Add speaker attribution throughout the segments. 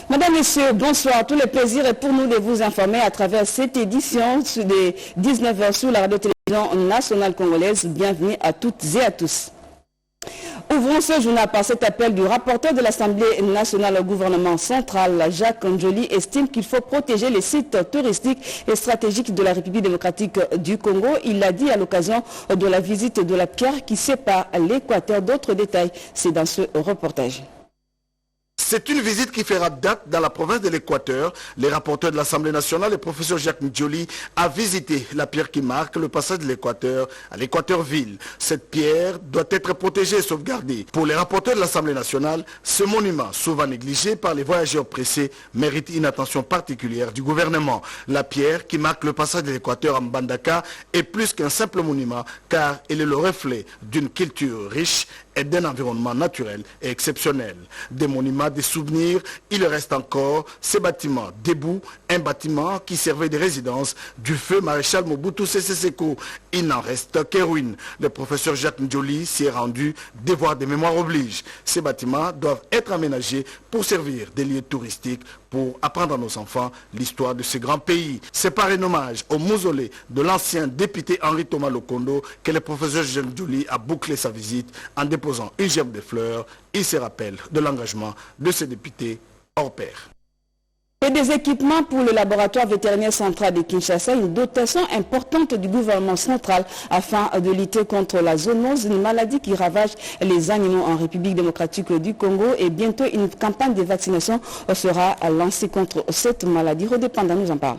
Speaker 1: Madame, Messieurs, bonsoir. Tout le plaisir est pour nous de vous informer à travers cette édition des 19h sur la radio-télévision nationale congolaise. Bienvenue à toutes et à tous. Ouvrons ce journal par cet appel du rapporteur de l'Assemblée nationale au gouvernement central, Jacques Njoli, estime qu'il faut protéger les sites touristiques et stratégiques de la République démocratique du Congo. Il l'a dit à l'occasion de la visite de la pierre qui sépare l'Équateur. D'autres détails, c'est dans ce reportage.
Speaker 2: C'est une visite qui fera date dans la province de l'Équateur. Les rapporteurs de l'Assemblée nationale, le professeur Jacques Njoli, a visité la pierre qui marque le passage de l'Équateur à l'Équateur-Ville. Cette pierre doit être protégée et sauvegardée. Pour les rapporteurs de l'Assemblée nationale, ce monument, souvent négligé par les voyageurs pressés, mérite une attention particulière du gouvernement. La pierre qui marque le passage de l'Équateur à Mbandaka est plus qu'un simple monument, car elle est le reflet d'une culture riche et d'un environnement naturel et exceptionnel. Des monuments, des souvenirs, il reste encore ces bâtiments debout, un bâtiment qui servait de résidence du feu maréchal Mobutu Sese Seko. Il n'en reste que ruines. Le professeur Jacques Njoli s'y est rendu, devoir de mémoire oblige. Ces bâtiments doivent être aménagés pour servir des lieux touristiques, pour apprendre à nos enfants l'histoire de ce grand pays. C'est par un hommage au mausolée de l'ancien député Henri Thomas Lokondo que le professeur Jacques Njoli a bouclé sa visite en déposant une gerbe de fleurs. Il se rappelle de l'engagement de ce député hors pair.
Speaker 1: Et des équipements pour le laboratoire vétérinaire central de Kinshasa, une dotation importante du gouvernement central afin de lutter contre la zoonose, une maladie qui ravage les animaux en République démocratique du Congo. Et bientôt, une campagne de vaccination sera lancée contre cette maladie. Redépendant nous en parle.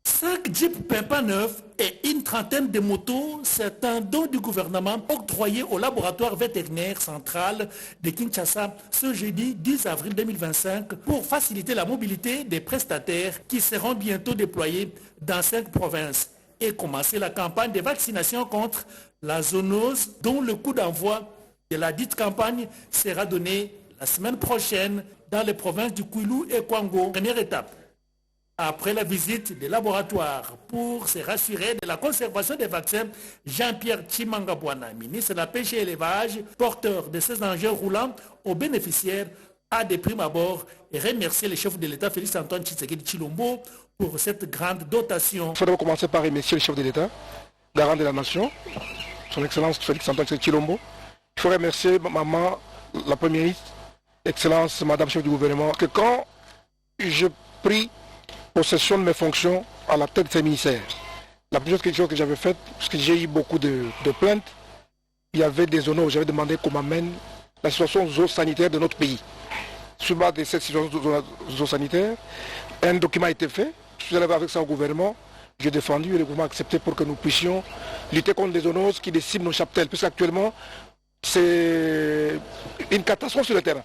Speaker 3: 5 jeeps Pimpa neufs et une trentaine de motos, c'est un don du gouvernement octroyé au laboratoire vétérinaire central de Kinshasa ce jeudi 10 avril 2025 pour faciliter la mobilité des prestataires qui seront bientôt déployés dans 5 provinces et commencer la campagne de vaccination contre la zoonose dont le coup d'envoi de la dite campagne sera donné la semaine prochaine dans les provinces du Kwilu et Kwango. Première étape. Après la visite des laboratoires pour se rassurer de la conservation des vaccins, Jean-Pierre Chimangabwana, ministre de la Pêche et l'Élevage, porteur de ces engins roulants aux bénéficiaires, a de prime abord et remercié le chef de l'État Félix-Antoine Tshisekedi Tshilombo pour cette grande dotation.
Speaker 4: Il faudrait commencer par remercier le chef de l'État, garant de la nation, son Excellence Félix-Antoine Tshisekedi Tshilombo. Il faut remercier maman, la première ministre, Excellence Madame chef du gouvernement, que quand je prie possession de mes fonctions à la tête de ces ministères. La première chose que j'avais faite, parce que j'ai eu beaucoup de plaintes, il y avait des zones où j'avais demandé qu'on m'amène la situation zoosanitaire de notre pays. Sur base de cette situation zoosanitaire, un document a été fait, je suis allé avec ça au gouvernement, j'ai défendu et le gouvernement a accepté pour que nous puissions lutter contre les zoonoses qui déciment nos cheptels, puisque actuellement c'est une catastrophe sur le terrain.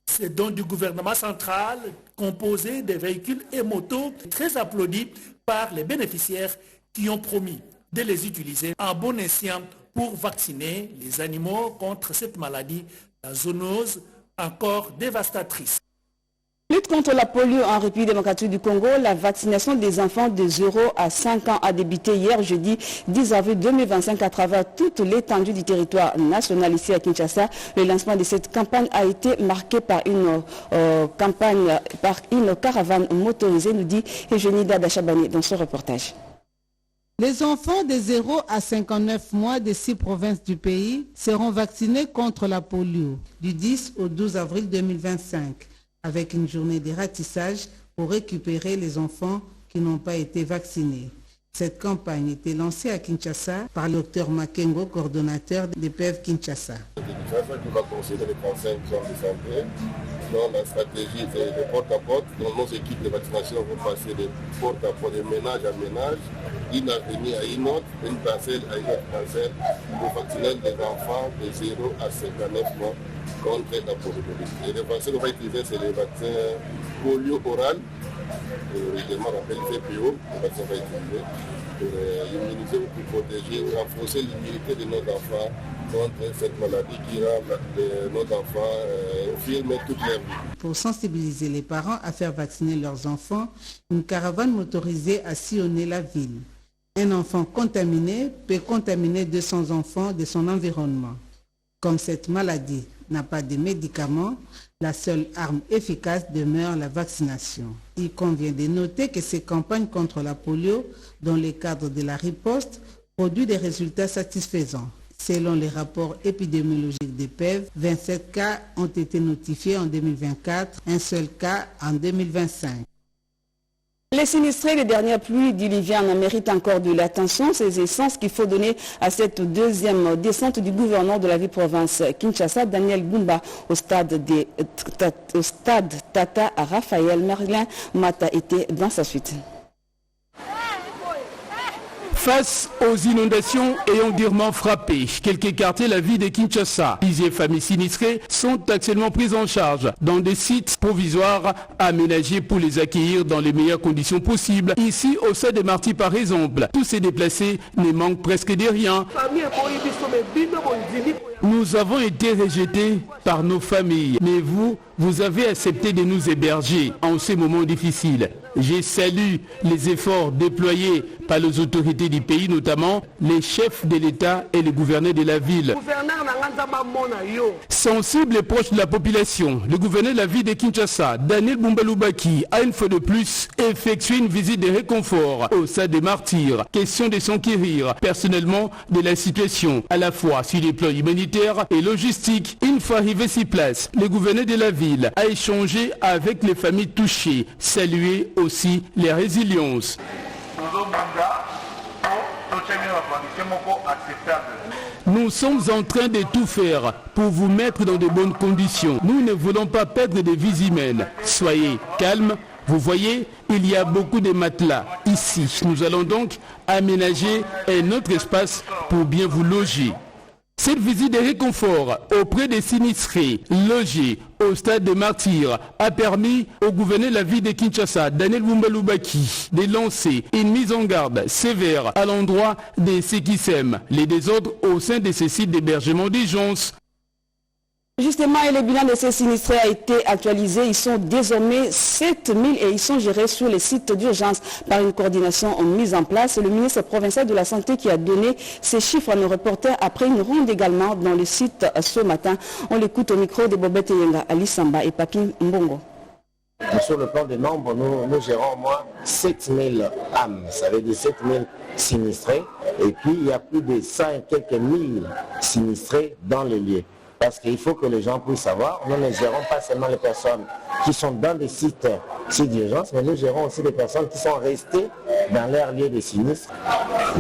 Speaker 3: C'est donc du gouvernement central composé des véhicules et motos très applaudis par les bénéficiaires qui ont promis de les utiliser en bon escient pour vacciner les animaux contre cette maladie, la zoonose, encore dévastatrice.
Speaker 1: Lutte contre la polio en République démocratique du Congo, la vaccination des enfants de 0 à 5 ans a débuté hier jeudi 10 avril 2025 à travers toute l'étendue du territoire national ici à Kinshasa. Le lancement de cette campagne a été marqué par une caravane motorisée, nous dit Eugénie Dada-Chabani dans ce reportage.
Speaker 5: Les enfants de 0 à 59 mois des 6 provinces du pays seront vaccinés contre la polio du 10 au 12 avril 2025. Avec une journée de ratissage pour récupérer les enfants qui n'ont pas été vaccinés. Cette campagne était lancée à Kinshasa par le Dr Makengo, coordonnateur de PEV Kinshasa.
Speaker 6: Qui va considérer les 35 zones de santé. Donc la stratégie c'est de porte à porte. Donc nos équipes de vaccination vont passer de porte à porte, de ménage à ménage, une avenue à une autre, une parcelle à une autre parcelle, pour vacciner les enfants de 0 à 59 mois contre la poliomyélite. Et les vaccins qu'on va utiliser, c'est les vaccins polio oral, également rappelé VPO, les vaccins qu'on va utiliser pour immuniser ou pour protéger ou renforcer l'immunité de nos enfants contre cette maladie qui rend nos enfants infirmes toute leur vie.
Speaker 5: Pour sensibiliser les parents à faire vacciner leurs enfants, une caravane motorisée a sillonné la ville. Un enfant contaminé peut contaminer 200 enfants de son environnement. Comme cette maladie n'a pas de médicaments, la seule arme efficace demeure la vaccination. Il convient de noter que ces campagnes contre la polio, dans le cadre de la riposte, produisent des résultats satisfaisants. Selon les rapports épidémiologiques des PEV, 27 cas ont été notifiés en 2024, un seul cas en 2025.
Speaker 1: Les sinistrés des dernières pluies diluviennes méritent encore de l'attention. C'est l'essence qu'il faut donner à cette deuxième descente du gouverneur de la ville-province Kinshasa, Daniel Bumba, au stade Tata à Raphaël. Merlin Mata était dans sa suite.
Speaker 7: Face aux inondations ayant durement frappé quelques quartiers de la ville de Kinshasa, plusieurs familles sinistrées sont actuellement prises en charge dans des sites provisoires aménagés pour les accueillir dans les meilleures conditions possibles. Ici, au Stade des Martyrs par exemple, tous ces déplacés ne manquent presque de rien. Nous avons été rejetés par nos familles, mais vous avez accepté de nous héberger en ces moments difficiles. Je salue les efforts déployés par les autorités du pays, notamment les chefs de l'État et les gouverneurs de la ville. Sensible et proche de la population, le gouverneur de la ville de Kinshasa, Daniel Bumba Lubaki, a une fois de plus effectué une visite de réconfort au Stade des Martyrs. Question de s'enquérir personnellement de la situation, à la fois sur les plans humanitaires et logistiques. Une fois arrivé sur place, le gouverneur de la ville a échangé avec les familles touchées, salué aussi les résiliences. Nous sommes en train de tout faire pour vous mettre dans de bonnes conditions. Nous ne voulons pas perdre de vies humaines. Soyez calmes. Vous voyez, il y a beaucoup de matelas ici. Nous allons donc aménager un autre espace pour bien vous loger. Cette visite de réconfort auprès des sinistrés logés au Stade des Martyrs a permis au gouverneur de la ville de Kinshasa, Daniel Bumba Lubaki, de lancer une mise en garde sévère à l'endroit de ceux qui sèment les désordres au sein de ces sites d'hébergement d'urgence.
Speaker 1: Justement, le bilan de ces sinistrés a été actualisé. Ils sont désormais 7000 et ils sont gérés sur les sites d'urgence par une coordination mise en place. Le ministre provincial de la Santé qui a donné ces chiffres à nos reporters après une ronde également dans le site ce matin. On l'écoute au micro de Bobette Yenga, Ali Samba et Papi Mbongo.
Speaker 8: Sur le plan des nombres, nous gérons au moins 7000 âmes, ça veut dire 7000 sinistrés. Et puis il y a plus de 100 et quelques mille sinistrés dans les lieux. Parce qu'il faut que les gens puissent savoir, nous ne gérons pas seulement les personnes qui sont dans des sites d'urgence, mais nous gérons aussi les personnes qui sont restées dans leur lieu de sinistre.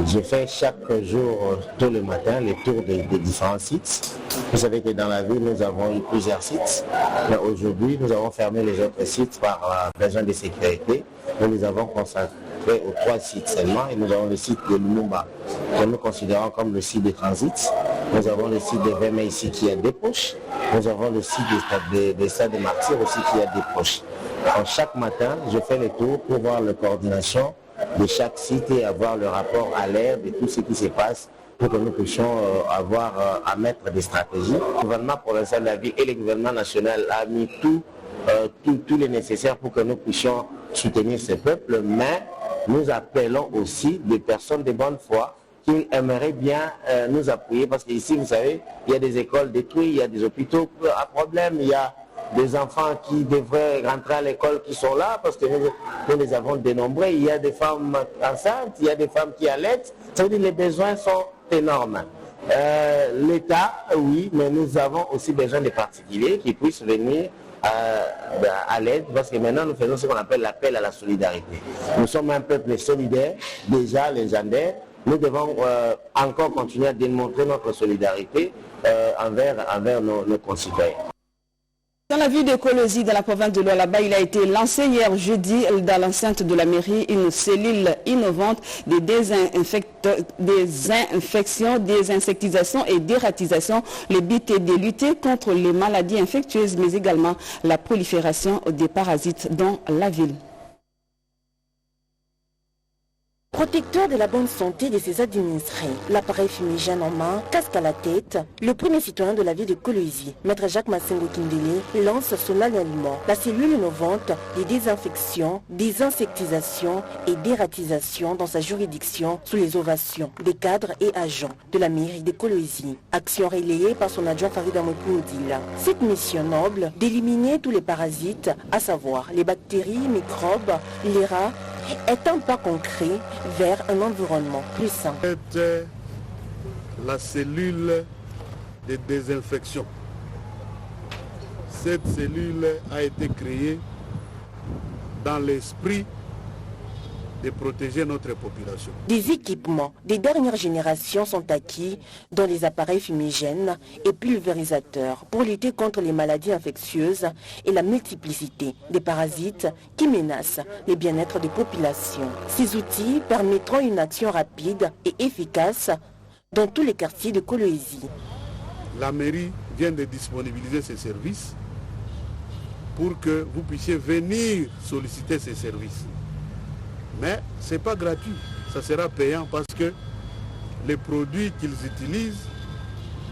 Speaker 8: Je fais chaque jour, tôt le matin, les tours des différents sites. Vous savez que dans la ville, nous avons eu plusieurs sites, mais aujourd'hui, nous avons fermé les autres sites par besoin de sécurité. Nous les avons consacrés aux 3 sites seulement, et nous avons le site de Lumumba, que nous considérons comme le site de transit. Nous avons le site de Vemé ici qui a des poches. Nous avons le site des Stades des Martyrs aussi qui a des poches. Donc, chaque matin, je fais le tour pour voir la coordination de chaque site et avoir le rapport à l'air de tout ce qui se passe pour que nous puissions avoir à mettre des stratégies. Le gouvernement provincial de la ville et le gouvernement national a mis tout le nécessaire pour que nous puissions soutenir ce peuple, mais nous appelons aussi des personnes de bonne foi qui aimeraient bien nous appuyer, parce qu'ici, vous savez, il y a des écoles détruites, il y a des hôpitaux à problème, il y a des enfants qui devraient rentrer à l'école qui sont là, parce que nous les avons dénombrés, il y a des femmes enceintes, il y a des femmes qui allaitent, ça veut dire que les besoins sont énormes. L'État, oui, mais nous avons aussi besoin des particuliers qui puissent venir à l'aide, parce que maintenant nous faisons ce qu'on appelle l'appel à la solidarité. Nous sommes un peuple solidaire, déjà légendaire. Nous devons encore continuer à démontrer notre solidarité envers nos concitoyens.
Speaker 1: Dans la ville de Kolosi, dans la province de Lualaba, il a été lancé hier jeudi dans l'enceinte de la mairie une cellule innovante de désinfection, désinsectisation et dératisation. Le but est de lutter contre les maladies infectieuses, mais également la prolifération des parasites dans la ville.
Speaker 9: Protecteur de la bonne santé de ses administrés, l'appareil fumigène en main, casque à la tête, le premier citoyen de la ville de Kolwezi, Maître Jacques Massengo Kindele, lance solennellement la cellule innovante des désinfections, désinsectisation et dératisation dans sa juridiction sous les ovations des cadres et agents de la mairie de Kolwezi. Action relayée par son adjoint Farida Moukoudila. Cette mission noble d'éliminer tous les parasites, à savoir les bactéries, microbes, les rats, est un pas concret vers un environnement plus sain.
Speaker 10: C'est la cellule de désinfection. Cette cellule a été créée dans l'esprit de protéger notre population.
Speaker 9: Des équipements des dernières générations sont acquis, dont les appareils fumigènes et pulvérisateurs pour lutter contre les maladies infectieuses et la multiplicité des parasites qui menacent le bien-être des populations. Ces outils permettront une action rapide et efficace dans tous les quartiers de Kolwezi.
Speaker 10: La mairie vient de disponibiliser ses services pour que vous puissiez venir solliciter ces services. Mais ce n'est pas gratuit, ça sera payant parce que les produits qu'ils utilisent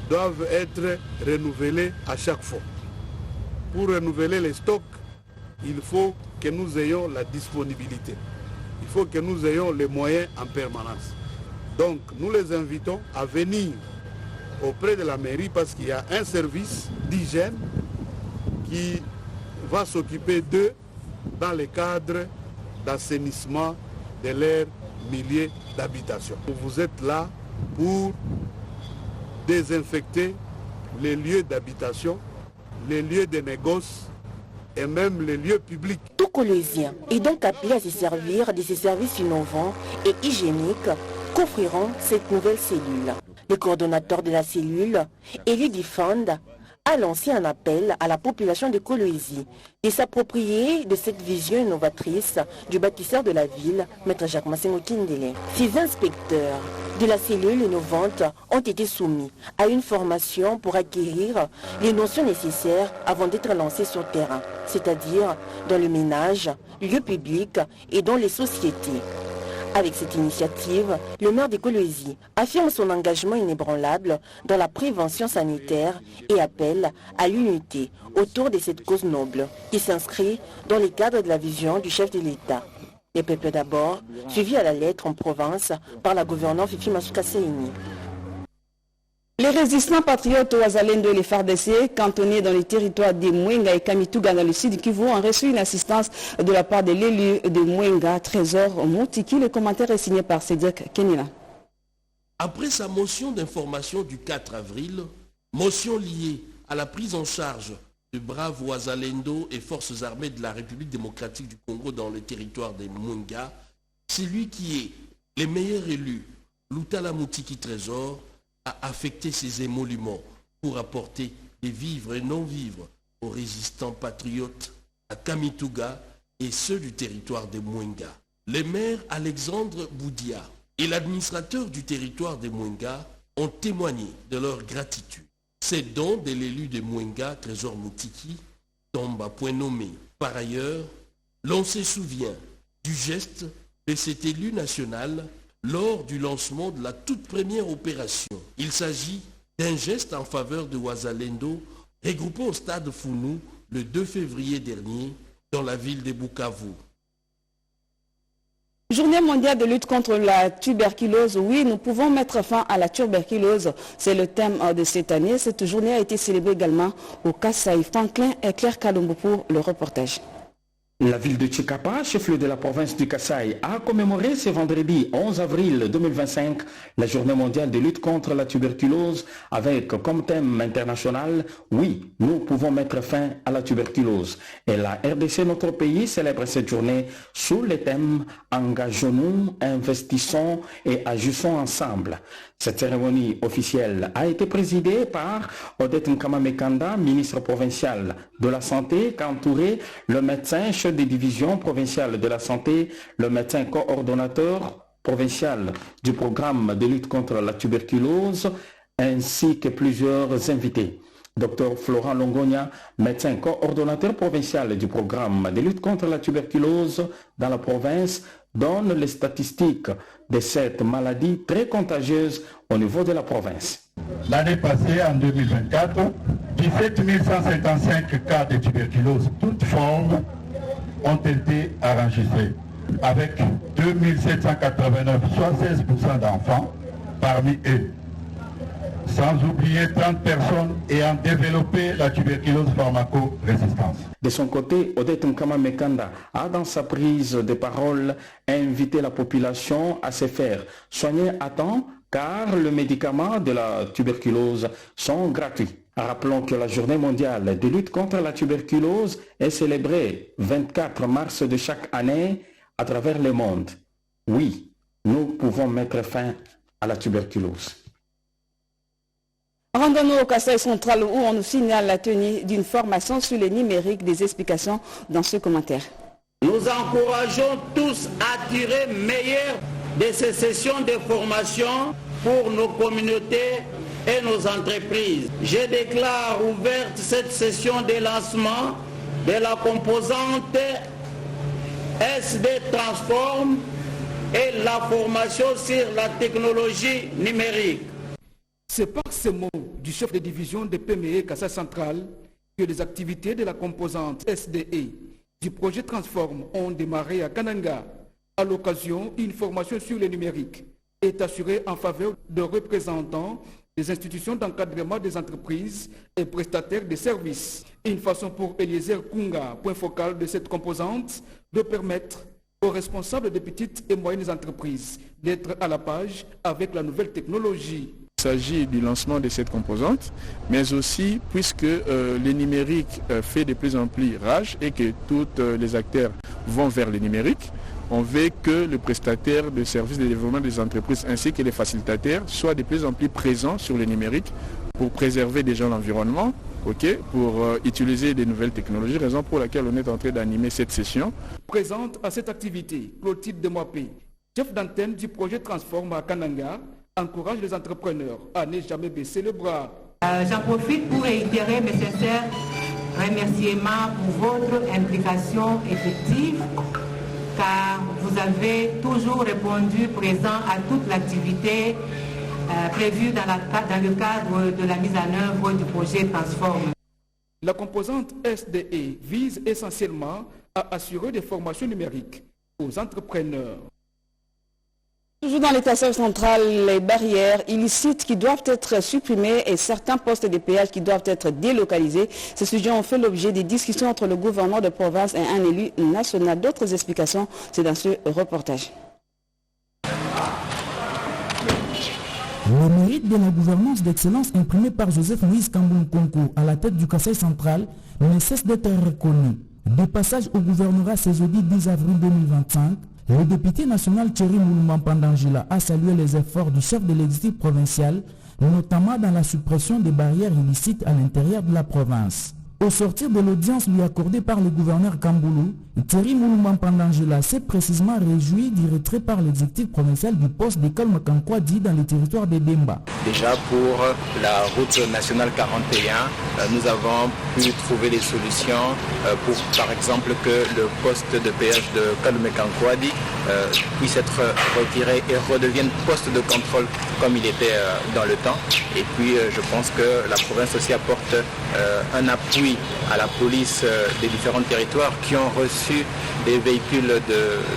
Speaker 10: doivent être renouvelés à chaque fois. Pour renouveler les stocks, il faut que nous ayons la disponibilité. Il faut que nous ayons les moyens en permanence. Donc nous les invitons à venir auprès de la mairie parce qu'il y a un service d'hygiène qui va s'occuper d'eux dans le cadre d'assainissement de leurs milliers d'habitations. Vous êtes là pour désinfecter les lieux d'habitation, les lieux de négoce et même les lieux publics.
Speaker 9: Tout Kolwezien est donc appelé à se servir de ces services innovants et hygiéniques qu'offriront cette nouvelle cellule. Le coordonnateur de la cellule, Eli Fond, a lancé un appel à la population de Kolwezi de s'approprier de cette vision innovatrice du bâtisseur de la ville, Maître Jacques Massengo Kindele. Ces inspecteurs de la cellule innovante ont été soumis à une formation pour acquérir les notions nécessaires avant d'être lancés sur le terrain, c'est-à-dire dans le ménage, lieux publics et dans les sociétés. Avec cette initiative, le maire de Kolwezi affirme son engagement inébranlable dans la prévention sanitaire et appelle à l'unité autour de cette cause noble qui s'inscrit dans le cadre de la vision du chef de l'État. Les peuples d'abord, suivis à la lettre en province par la gouverneure Fifi Masuka Seini.
Speaker 1: Les résistants patriotes Wazalendo et les FARDC, cantonnés dans les territoires de Mwenga et Kamituga dans le sud Kivu, ont reçu une assistance de la part de l'élu de Mwenga, Trésor Moutiki. Le commentaire est signé par Cédric Kenina.
Speaker 11: Après sa motion d'information du 4 avril, motion liée à la prise en charge de braves Wazalendo et forces armées de la République démocratique du Congo dans le territoire des Mwenga, c'est lui qui est le meilleur élu, Lutala Moutiki Trésor, a affecté ses émoluments pour apporter des vivres et non-vivres aux résistants patriotes à Kamituga et ceux du territoire des Mwenga. Les maires Alexandre Boudia et l'administrateur du territoire des Mwenga ont témoigné de leur gratitude. Ces dons de l'élu de Mwenga, Trésor Moutiki, tombent à point nommé. Par ailleurs, l'on se souvient du geste de cet élu national lors du lancement de la toute première opération. Il s'agit d'un geste en faveur de Wazalendo regroupé au stade Founou le 2 février dernier dans la ville de Bukavu.
Speaker 1: Journée mondiale de lutte contre la tuberculose. Oui, nous pouvons mettre fin à la tuberculose. C'est le thème de cette année. Cette journée a été célébrée également au Kasaï. Franklin et Claire Kalombo pour le reportage.
Speaker 12: La ville de Chikapa, chef-lieu de la province du Kasaï, a commémoré ce vendredi 11 avril 2025 la journée mondiale de lutte contre la tuberculose avec comme thème international « Oui, nous pouvons mettre fin à la tuberculose ». Et la RDC, notre pays, célèbre cette journée sous le thème « Engageons-nous, investissons et agissons ensemble ». Cette cérémonie officielle a été présidée par Odette Nkamamekanda, ministre provincial de la Santé, qui a entouré le médecin chef de division provinciale de la Santé, le médecin coordonnateur provincial du programme de lutte contre la tuberculose, ainsi que plusieurs invités. Dr Florent Longonia, médecin coordonnateur provincial du programme de lutte contre la tuberculose dans la province, donne les statistiques de cette maladie très contagieuse au niveau de la province.
Speaker 13: L'année passée, en 2024, 17 155 cas de tuberculose, toutes formes, ont été enregistrés, avec 2789, soit 16% d'enfants parmi eux. Sans oublier 30 personnes ayant développé la tuberculose pharmaco-résistance.
Speaker 12: De son côté, Odette Nkama Mekanda a, dans sa prise de parole, invité la population à se faire soigner à temps, car les médicaments de la tuberculose sont gratuits. Rappelons que la journée mondiale de lutte contre la tuberculose est célébrée 24 mars de chaque année à travers le monde. Oui, nous pouvons mettre fin à la tuberculose.
Speaker 1: Rendons-nous au Kasaï central où on nous signale la tenue d'une formation sur les numériques. Des explications dans ce commentaire.
Speaker 14: Nous encourageons tous à tirer meilleur de ces sessions de formation pour nos communautés et nos entreprises. Je déclare ouverte cette session de lancement de la composante SD Transform et la formation sur la technologie numérique.
Speaker 15: C'est par ces mots du chef de division de PME Kasaï Central que les activités de la composante SDE du projet Transform ont démarré à Kananga. À l'occasion, une formation sur le numérique est assurée en faveur de représentants des institutions d'encadrement des entreprises et prestataires de services. Une façon pour Eliezer Kunga, point focal de cette composante, de permettre aux responsables des petites et moyennes entreprises d'être à la page avec la nouvelle technologie.
Speaker 16: Il s'agit du lancement de cette composante, mais aussi puisque le numérique fait de plus en plus rage et que tous les acteurs vont vers le numérique, on veut que le prestataire de services de développement des entreprises ainsi que les facilitateurs soient de plus en plus présents sur le numérique pour préserver déjà l'environnement, pour utiliser des nouvelles technologies, raison pour laquelle on est en train d'animer cette session.
Speaker 15: Présente à cette activité, Clotilde Demoipé, chef d'antenne du projet Transform à Kananga, encourage les entrepreneurs à ne jamais baisser le bras.
Speaker 17: J'en profite pour réitérer mes sincères remerciements pour votre implication effective, car vous avez toujours répondu présent à toute l'activité prévue dans le cadre de la mise en œuvre du projet Transform.
Speaker 15: La composante SDE vise essentiellement à assurer des formations numériques aux entrepreneurs.
Speaker 1: Toujours dans l'État central, les barrières illicites qui doivent être supprimées et certains postes de péage qui doivent être délocalisés. Ces sujets ont fait l'objet des discussions entre le gouvernement de province et un élu national. D'autres explications, c'est dans ce reportage.
Speaker 18: Le mérite de la gouvernance d'excellence imprimée par Joseph Moïse Kambou Nkonko à la tête du Kasaï central ne cesse d'être reconnu. De passage au gouvernorat ce jeudi 10 avril 2025, le député national Thierry Moulumban Pandangila a salué les efforts du chef de l'exécutif provincial, notamment dans la suppression des barrières illicites à l'intérieur de la province. Au sortir de l'audience lui accordée par le gouverneur Kamboulou, Thierry Moulumban Pandangila s'est précisément réjoui du retrait par l'exécutif provincial du poste d'école Makankwadi dans le territoire de Demba.
Speaker 19: Déjà pour la route nationale 41, nous avons pu trouver des solutions pour par exemple que le poste de péage de Kalmekankwadi puisse être retiré et redevienne poste de contrôle comme il était dans le temps. Et puis je pense que la province aussi apporte un appui à la police des différents territoires qui ont reçu des véhicules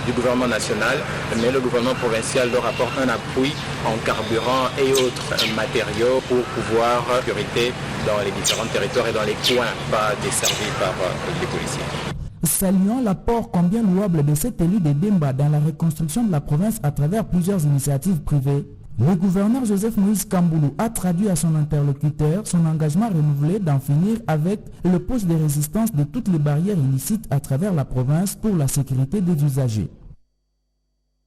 Speaker 19: du gouvernement national, mais le gouvernement provincial leur apporte un appui en carburant et autres matériaux pour pouvoir sécurité dans les différents territoires et dans les coins pas desservis par les policiers.
Speaker 18: Saluant l'apport combien louable de cet élu de Demba dans la reconstruction de la province à travers plusieurs initiatives privées, le gouverneur Joseph Moïse Kamboulou a traduit à son interlocuteur son engagement renouvelé d'en finir avec le poste de résistance de toutes les barrières illicites à travers la province pour la sécurité des usagers.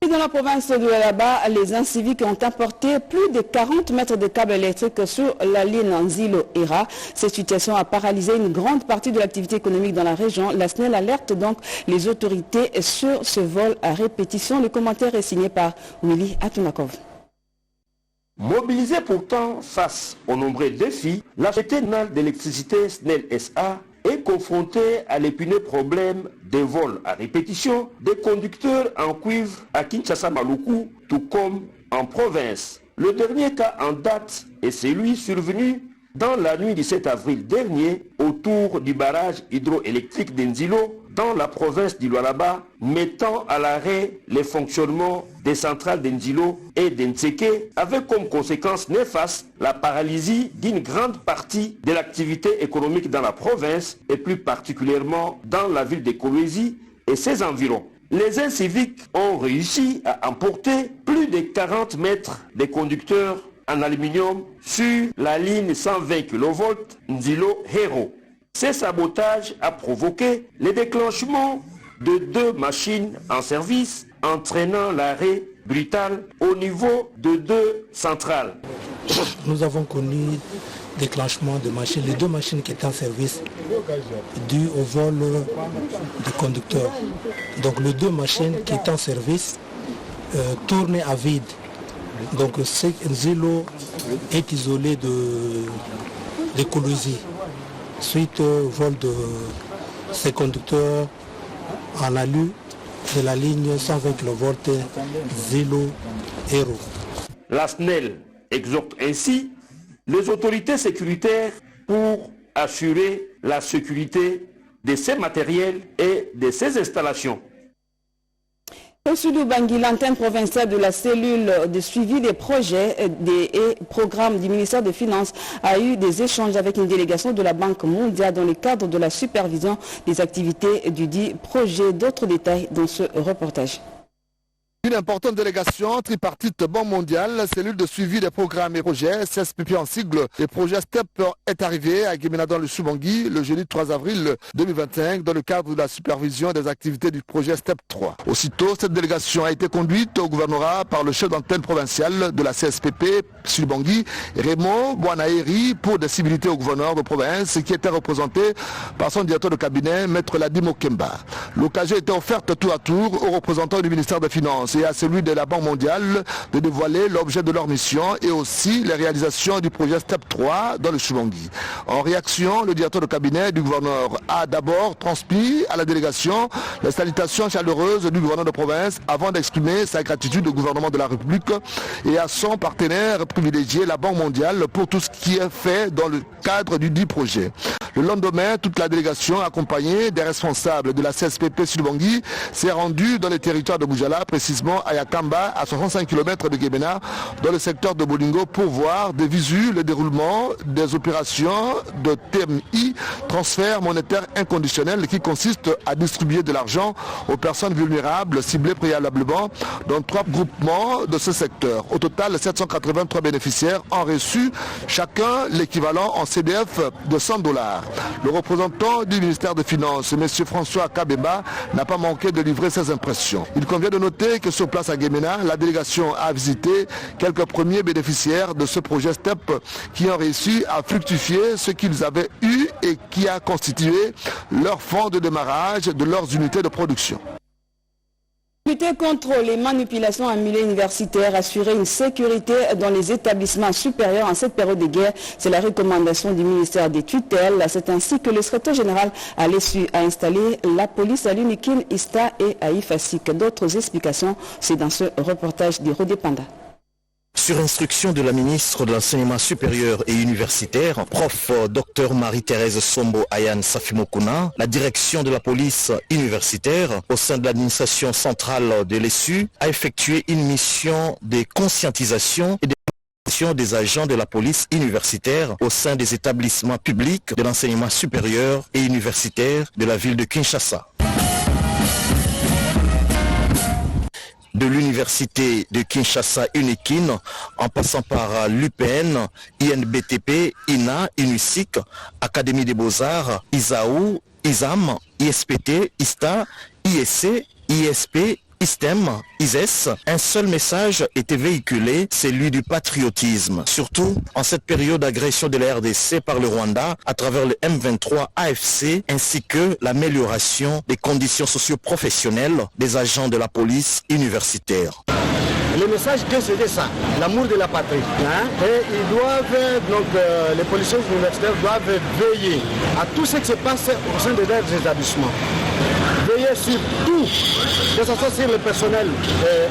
Speaker 1: Et dans la province de là-bas, les inciviques ont apporté plus de 40 mètres de câbles électriques sur la ligne Nzilo-Ira. Cette situation a paralysé une grande partie de l'activité économique dans la région. La SNEL alerte donc les autorités sur ce vol à répétition. Le commentaire est signé par Willy Atunakov.
Speaker 20: Mobilisée pourtant face aux nombreux défis, la Société nationale d'électricité SNEL SA est confrontée à l'épineux problème des vols à répétition des conducteurs en cuivre à Kinshasa-Maluku, tout comme en province. Le dernier cas en date est celui survenu dans la nuit du 7 avril dernier autour du barrage hydroélectrique d'Enzilo dans la province du Lualaba, mettant à l'arrêt les fonctionnements des centrales d'Enzilo et d'Enseke, avec comme conséquence néfaste la paralysie d'une grande partie de l'activité économique dans la province et plus particulièrement dans la ville de Kolwezi et ses environs. Les inciviques ont réussi à emporter plus de 40 mètres de conducteurs en aluminium sur la ligne 120 kV Nzilo-Hero. Ce sabotage a provoqué le déclenchement de 2 machines en service, entraînant l'arrêt brutal au niveau de 2 centrales.
Speaker 21: Nous avons connu déclenchement de machines, les 2 machines qui étaient en service dû au vol des conducteurs. Donc les 2 machines qui étaient en service tournaient à vide. Donc Nzilo est isolé de Kolwezi suite au vol de ces conducteurs en alu de la ligne 120 kV Nzilo-Hero.
Speaker 20: La SNEL exhorte ainsi les autorités sécuritaires pour assurer la sécurité de ces matériels et de ces installations.
Speaker 1: Au Sud-Bangui, l'antenne provinciale de la cellule de suivi des projets et programmes du ministère des Finances a eu des échanges avec une délégation de la Banque mondiale dans le cadre de la supervision des activités du dit projet. D'autres détails dans ce reportage.
Speaker 2: Une importante délégation tripartite Banque mondiale, cellule de suivi des programmes et projets, CSPP en sigle, les projets STEP est arrivé à Guémena dans le Sud-Bangui le jeudi 3 avril 2025 dans le cadre de la supervision des activités du projet STEP 3. Aussitôt, cette délégation a été conduite au gouvernorat par le chef d'antenne provinciale de la CSPP Sud-Bangui, Raymond Boanaeri, pour des civilités au gouverneur de province qui était représenté par son directeur de cabinet, Maître Ladimo Kemba. L'occasion était offerte tour à tour aux représentants du ministère des Finances et à celui de la Banque mondiale de dévoiler l'objet de leur mission et aussi les réalisations du projet STEP 3 dans le Sud-Bangui. En réaction, le directeur de cabinet du gouverneur a d'abord transmis à la délégation les salutations chaleureuses du gouverneur de province avant d'exprimer sa gratitude au gouvernement de la République et à son partenaire privilégié, la Banque mondiale, pour tout ce qui est fait dans le cadre du dit projet. Le lendemain, toute la délégation accompagnée des responsables de la CSPP Sud-Bangui s'est rendue dans le territoire de Boujala, précisément à Yakamba, à 65 km de Guémena, dans le secteur de Bolingo, pour voir de visu le déroulement des opérations de TMI, transfert monétaire inconditionnel, qui consiste à distribuer de l'argent aux personnes vulnérables ciblées préalablement dans 3 groupements de ce secteur. Au total, 783 bénéficiaires ont reçu chacun l'équivalent en CDF de $100. Le représentant du ministère des Finances, M. François Kabemba, n'a pas manqué de livrer ses impressions. Il convient de noter que sur place à Guémena, la délégation a visité quelques premiers bénéficiaires de ce projet STEP qui ont réussi à fructifier ce qu'ils avaient eu et qui a constitué leur fonds de démarrage de leurs unités de production.
Speaker 1: Lutter contre les manipulations en milieu universitaire, assurer une sécurité dans les établissements supérieurs en cette période de guerre, c'est la recommandation du ministère des tutelles. C'est ainsi que le secrétaire général a installé la police à l'Unikin, ISTA et à IFASIC. D'autres explications, c'est dans ce reportage d'Irodé Panda.
Speaker 22: Sur instruction de la ministre de l'Enseignement supérieur et universitaire, prof. Dr Marie-Thérèse Sombo Ayane Safimokuna, la direction de la police universitaire au sein de l'administration centrale de l'ESU a effectué une mission de conscientisation et de des agents de la police universitaire au sein des établissements publics de l'enseignement supérieur et universitaire de la ville de Kinshasa. De l'université de Kinshasa Unikin, en passant par l'UPN, INBTP, INA, INUSIC, Académie des Beaux-Arts, ISAO, ISAM, ISPT, ISTA, ISC, ISP, ISTEM, ISES, un seul message était véhiculé, celui du patriotisme, surtout en cette période d'agression de la RDC par le Rwanda à travers le M23 AFC, ainsi que l'amélioration des conditions socio-professionnelles des agents de la police universitaire.
Speaker 3: Le message que c'était ça, l'amour de la patrie. Hein? Et ils doivent, donc les policiers universitaires doivent veiller à tout ce qui se passe au sein de leurs établissements. Veiller sur tout, que ce soit sur le personnel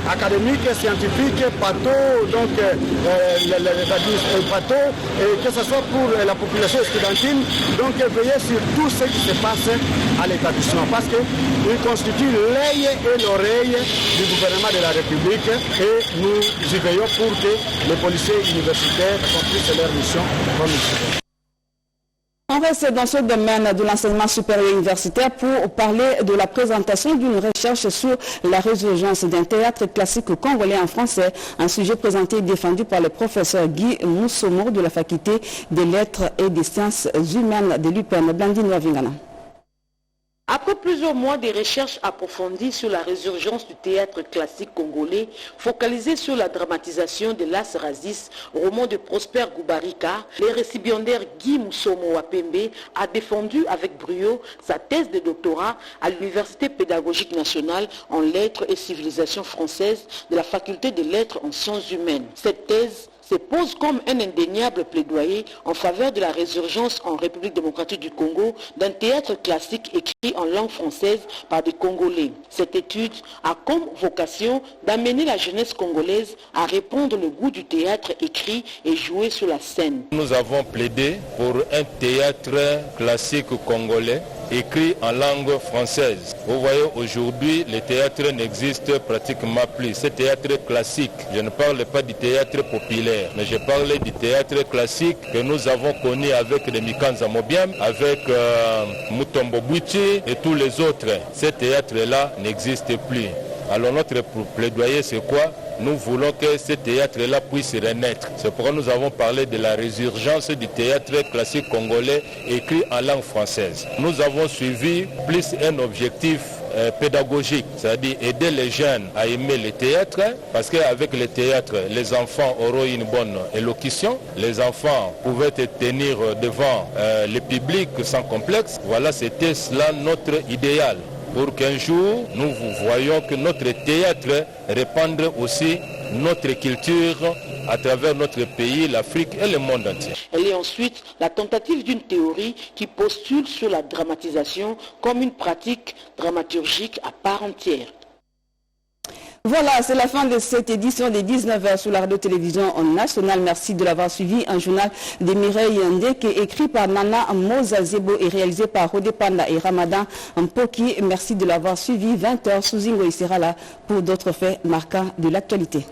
Speaker 3: académique, scientifique, bateau, donc bateau, et que ce soit pour la population estudiantine, donc veiller sur tout ce qui se passe à l'établissement, parce qu'ils constituent l'œil et l'oreille du gouvernement de la République, et nous y veillons pour que les policiers universitaires accomplissent leur mission comme il se doit.
Speaker 1: On reste dans ce domaine de l'enseignement supérieur universitaire pour parler de la présentation d'une recherche sur la résurgence d'un théâtre classique congolais en français, un sujet présenté et défendu par le professeur Guy Moussomo de la faculté des lettres et des sciences humaines de l'UPN. Blandine Wavingana.
Speaker 4: Après plusieurs mois de recherches approfondies sur la résurgence du théâtre classique congolais, focalisé sur la dramatisation de Las Razis, roman de Prosper Goubarika, le récipiendaire Guy Moussomo Wapembe a défendu avec brio sa thèse de doctorat à l'Université pédagogique nationale en lettres et civilisation française de la faculté des lettres en sciences humaines. Cette thèse se pose comme un indéniable plaidoyer en faveur de la résurgence en République démocratique du Congo d'un théâtre classique écrit en langue française par des Congolais. Cette étude a comme vocation d'amener la jeunesse congolaise à répandre le goût du théâtre écrit et joué sur la scène.
Speaker 23: Nous avons plaidé pour un théâtre classique congolais écrit en langue française. Vous voyez, aujourd'hui, le théâtre n'existe pratiquement plus. Ce théâtre classique, je ne parle pas du théâtre populaire, mais je parle du théâtre classique que nous avons connu avec les Mikanza Mobiam, avec Mutombo Bouchi et tous les autres. Ce théâtre-là n'existe plus. Alors notre plaidoyer, c'est quoi? Nous voulons que ce théâtre-là puisse renaître. C'est pourquoi nous avons parlé de la résurgence du théâtre classique congolais écrit en langue française. Nous avons suivi plus un objectif pédagogique, c'est-à-dire aider les jeunes à aimer le théâtre, parce qu'avec le théâtre, les enfants auront une bonne élocution, les enfants pouvaient se tenir devant le public sans complexe. Voilà, c'était cela notre idéal, pour qu'un jour, nous voyons que notre théâtre répande aussi notre culture à travers notre pays, l'Afrique et le monde entier.
Speaker 4: Elle est ensuite la tentative d'une théorie qui postule sur la dramatisation comme une pratique dramaturgique à part entière.
Speaker 1: Voilà, c'est la fin de cette édition des 19h sur la radio-télévision nationale. Merci de l'avoir suivi. Un journal de Mireille Ndeke écrit par Nana Mozazebo et réalisé par Rodé Panda et Ramadan Mpoki. Merci de l'avoir suivi. 20h, Souzingo sera là pour d'autres faits marquants de l'actualité.